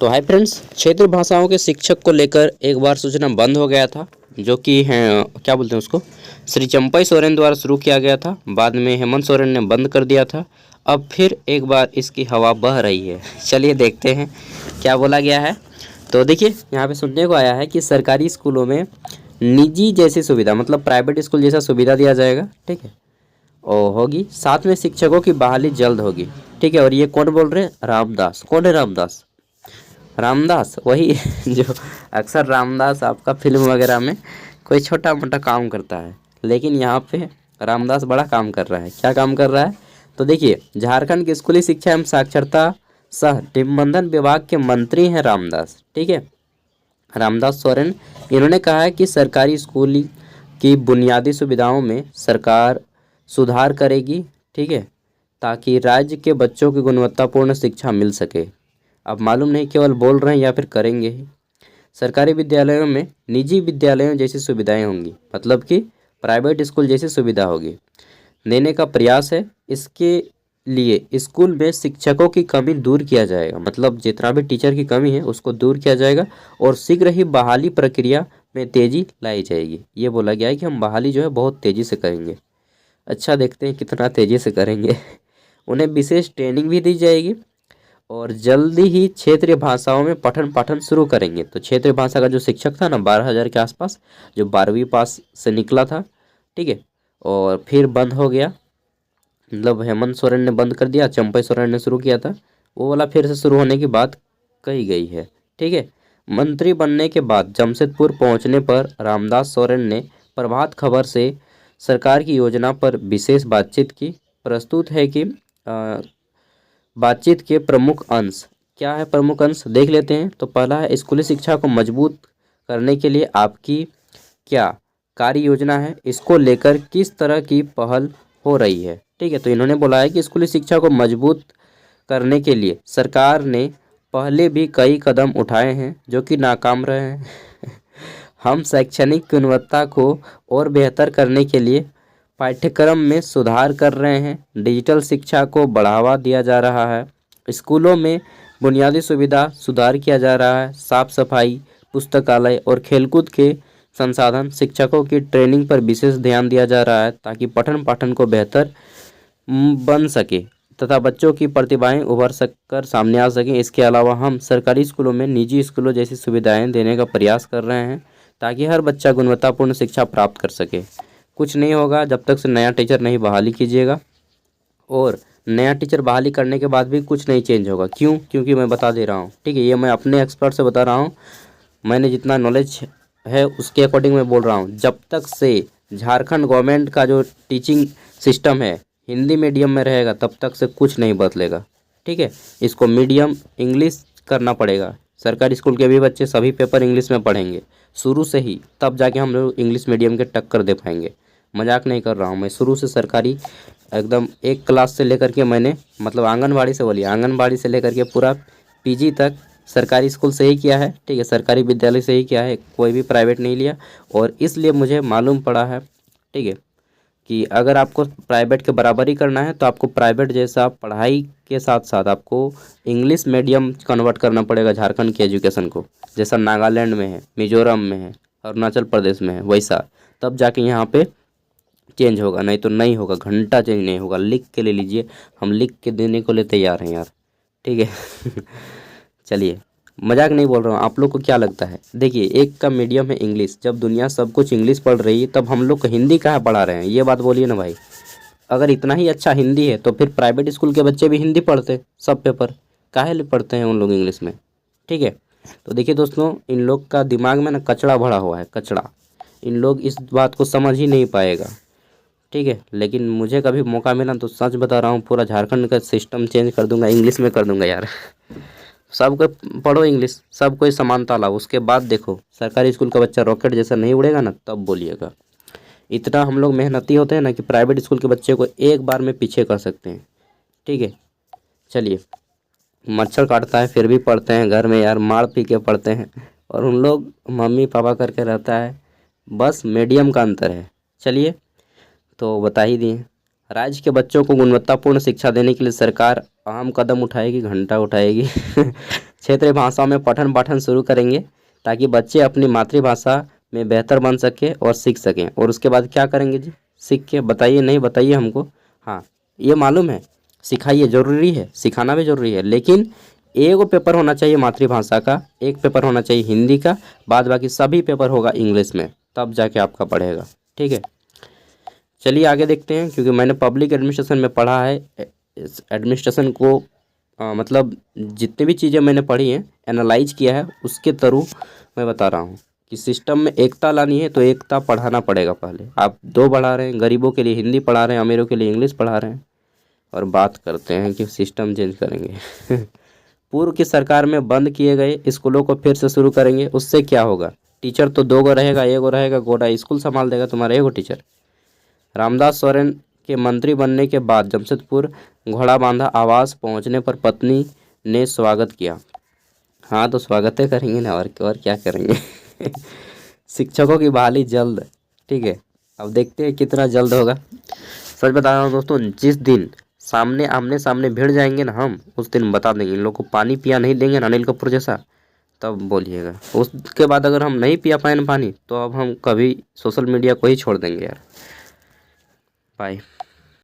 तो hi friends, क्षेत्रीय भाषाओं के शिक्षक को लेकर एक बार सूचना बंद हो गया था, जो कि हैं क्या बोलते हैं उसको, श्री चंपई सोरेन द्वारा शुरू किया गया था। बाद में हेमंत सोरेन ने बंद कर दिया था। अब फिर एक बार इसकी हवा बह रही है। चलिए देखते हैं क्या बोला गया है। तो देखिए, यहाँ पे सुनने को आया है कि सरकारी स्कूलों में निजी जैसी सुविधा, मतलब प्राइवेट स्कूल जैसा सुविधा दिया जाएगा, ठीक है, और होगी। साथ में शिक्षकों की बहाली जल्द होगी, ठीक है। और ये कौन बोल रहे हैं? रामदास। कौन है रामदास? रामदास वही जो अक्सर रामदास आपका फिल्म वगैरह में कोई छोटा मोटा काम करता है, लेकिन यहाँ पे रामदास बड़ा काम कर रहा है। क्या काम कर रहा है? तो देखिए, झारखंड के स्कूली शिक्षा एवं साक्षरता सह निबंधन विभाग के मंत्री हैं रामदास, ठीक है, रामदास सोरेन। इन्होंने कहा है कि सरकारी स्कूल की बुनियादी सुविधाओं में सरकार सुधार करेगी, ठीक है, ताकि राज्य के बच्चों की गुणवत्तापूर्ण शिक्षा मिल सके। अब मालूम नहीं केवल बोल रहे हैं या फिर करेंगे ही। सरकारी विद्यालयों में निजी विद्यालयों जैसी सुविधाएं होंगी, मतलब कि प्राइवेट स्कूल जैसी सुविधा होगी, देने का प्रयास है। इसके लिए स्कूल में शिक्षकों की कमी दूर किया जाएगा, मतलब जितना भी टीचर की कमी है उसको दूर किया जाएगा और शीघ्र ही बहाली प्रक्रिया में तेज़ी लाई जाएगी। ये बोला गया है कि हम बहाली जो है बहुत तेज़ी से करेंगे। अच्छा, देखते हैं कितना तेज़ी से करेंगे। उन्हें विशेष ट्रेनिंग भी दी जाएगी और जल्दी ही क्षेत्रीय भाषाओं में पठन पाठन शुरू करेंगे। तो क्षेत्रीय भाषा का जो शिक्षक था ना, 12,000 के आसपास, जो 12वीं पास से निकला था, ठीक है, और फिर बंद हो गया, मतलब हेमंत सोरेन ने बंद कर दिया, चंपई सोरेन ने शुरू किया था, वो वाला फिर से शुरू होने की बात कही गई है, ठीक है। मंत्री बनने के बाद जमशेदपुर पहुंचने पर रामदास सोरेन ने प्रभात खबर से सरकार की योजना पर विशेष बातचीत की। प्रस्तुत है कि बातचीत के प्रमुख अंश क्या है? प्रमुख अंश देख लेते हैं। तो पहला है, स्कूली शिक्षा को मजबूत करने के लिए आपकी क्या कार्य योजना है, इसको लेकर किस तरह की पहल हो रही है, ठीक है। तो इन्होंने बोला है कि स्कूली शिक्षा को मजबूत करने के लिए सरकार ने पहले भी कई कदम उठाए हैं जो कि नाकाम रहे हैं। हम शैक्षणिक गुणवत्ता को और बेहतर करने के लिए पाठ्यक्रम में सुधार कर रहे हैं। डिजिटल शिक्षा को बढ़ावा दिया जा रहा है। स्कूलों में बुनियादी सुविधा सुधार किया जा रहा है। साफ सफाई, पुस्तकालय और खेलकूद के संसाधन, शिक्षकों की ट्रेनिंग पर विशेष ध्यान दिया जा रहा है ताकि पठन पाठन को बेहतर बन सके तथा बच्चों की प्रतिभाएं उभर कर सामने आ सकें। इसके अलावा हम सरकारी स्कूलों में निजी स्कूलों जैसी सुविधाएं देने का प्रयास कर रहे हैं ताकि हर बच्चा गुणवत्तापूर्ण शिक्षा प्राप्त कर सके। कुछ नहीं होगा जब तक से नया टीचर नहीं बहाली कीजिएगा, और नया टीचर बहाली करने के बाद भी कुछ नहीं चेंज होगा। क्यों? क्योंकि मैं बता दे रहा हूँ, ठीक है, ये मैं अपने एक्सपर्ट से बता रहा हूँ, मैंने जितना नॉलेज है उसके अकॉर्डिंग मैं बोल रहा हूँ। जब तक से झारखंड गवर्नमेंट का जो टीचिंग सिस्टम है हिंदी मीडियम में रहेगा तब तक से कुछ नहीं बदलेगा, ठीक है। इसको मीडियम इंग्लिश करना पड़ेगा। सरकारी स्कूल के भी बच्चे सभी पेपर इंग्लिश में पढ़ेंगे शुरू से ही, तब जाके हम लोग इंग्लिश मीडियम के टक्कर दे पाएंगे। मजाक नहीं कर रहा हूँ मैं, शुरू से सरकारी एकदम एक क्लास से लेकर के, मैंने मतलब आंगनबाड़ी से बोलिए, आंगनबाड़ी से लेकर के पूरा पीजी तक सरकारी स्कूल से ही किया है, ठीक है, सरकारी विद्यालय से ही किया है, कोई भी प्राइवेट नहीं लिया। और इसलिए मुझे मालूम पड़ा है, ठीक है, कि अगर आपको प्राइवेट के बराबर ही करना है तो आपको प्राइवेट जैसा पढ़ाई के साथ साथ आपको इंग्लिश मीडियम कन्वर्ट करना पड़ेगा झारखंड के एजुकेशन को, जैसा नागालैंड में है, मिजोरम में है, अरुणाचल प्रदेश में है, वैसा, तब जाके यहाँ पे चेंज होगा, नहीं तो नहीं होगा, घंटा चेंज नहीं होगा। लिख के ले लीजिए, हम लिख के देने को लिए तैयार हैं यार, ठीक है। चलिए, मजाक नहीं बोल रहा हूँ। आप लोग को क्या लगता है? देखिए, एक का मीडियम है इंग्लिश, जब दुनिया सब कुछ इंग्लिश पढ़ रही है तब हम लोग को हिंदी कहाँ पढ़ा रहे हैं? ये बात बोलिए ना भाई। अगर इतना ही अच्छा हिंदी है तो फिर प्राइवेट स्कूल के बच्चे भी हिंदी पढ़ते, सब पेपर काहे लिए पढ़ते हैं उन लोग इंग्लिश में, ठीक है। तो देखिए दोस्तों, इन लोग का दिमाग में ना कचड़ा भरा हुआ है, कचड़ा। इन लोग इस बात को समझ ही नहीं पाएगा, ठीक है। लेकिन मुझे कभी मौका मिला तो सच बता रहा हूँ, पूरा झारखंड का सिस्टम चेंज कर दूंगा, इंग्लिश में कर दूंगा यार। सब कोई पढ़ो इंग्लिश, सब कोई समानता लाओ, उसके बाद देखो सरकारी स्कूल का बच्चा रॉकेट जैसा नहीं उड़ेगा ना, तब बोलिएगा। इतना हम लोग मेहनती होते हैं ना कि प्राइवेट स्कूल के बच्चे को एक बार में पीछे कर सकते हैं, ठीक है। चलिए, मच्छर काटता है फिर भी पढ़ते हैं घर में यार, मार पी के पढ़ते हैं, और उन लोग मम्मी पापा करके रहता है, बस मीडियम का अंतर है। चलिए, तो बता ही दिए, राज्य के बच्चों को गुणवत्तापूर्ण शिक्षा देने के लिए सरकार अहम कदम उठाएगी, घंटा उठाएगी। क्षेत्रीय भाषाओं में पठन पाठन शुरू करेंगे ताकि बच्चे अपनी मातृभाषा में बेहतर बन सके और सीख सकें। और उसके बाद क्या करेंगे जी, सीख के बताइए, नहीं बताइए हमको। हाँ ये मालूम है, सिखाइए, ज़रूरी है, सिखाना भी ज़रूरी है, लेकिन एगो पेपर होना चाहिए मातृभाषा का, एक पेपर होना चाहिए हिंदी का, बाद बाकी सभी पेपर होगा इंग्लिश में, तब जाके आपका पढ़ेगा। ठीक है, चलिए आगे देखते हैं। क्योंकि मैंने पब्लिक एडमिनिस्ट्रेशन में पढ़ा है, इस एडमिनिस्ट्रेशन को मतलब जितनी भी चीज़ें मैंने पढ़ी हैं, एनालाइज किया है, उसके थ्रू मैं बता रहा हूँ कि सिस्टम में एकता लानी है तो एकता पढ़ाना पड़ेगा। पहले आप दो पढ़ा रहे हैं, गरीबों के लिए हिंदी पढ़ा रहे हैं, अमीरों के लिए इंग्लिश पढ़ा रहे हैं, और बात करते हैं कि सिस्टम चेंज करेंगे। पूर्व की सरकार में बंद किए गए स्कूलों को फिर से शुरू करेंगे, उससे क्या होगा? टीचर तो दो गो रहेगा, एगो रहेगा गोटा स्कूल संभाल देगा तुम्हारा एगो टीचर। रामदास सोरेन के मंत्री बनने के बाद जमशेदपुर घोड़ाबांधा आवास पहुंचने पर पत्नी ने स्वागत किया। हाँ तो स्वागत करेंगे ना, और क्या करेंगे। शिक्षकों की बहाली जल्द। ठीक है, अब देखते हैं कितना जल्द होगा। सच बता रहा हूँ दोस्तों, जिस दिन सामने आमने सामने भिड़ जाएंगे ना हम, उस दिन बता देंगे। इन लोग को पानी पिया नहीं देंगे ना अनिल कपूर जैसा, तब बोलिएगा। उसके बाद अगर हम नहीं पिया पाए ना पानी, तो अब हम कभी सोशल मीडिया को ही छोड़ देंगे यार। बाय।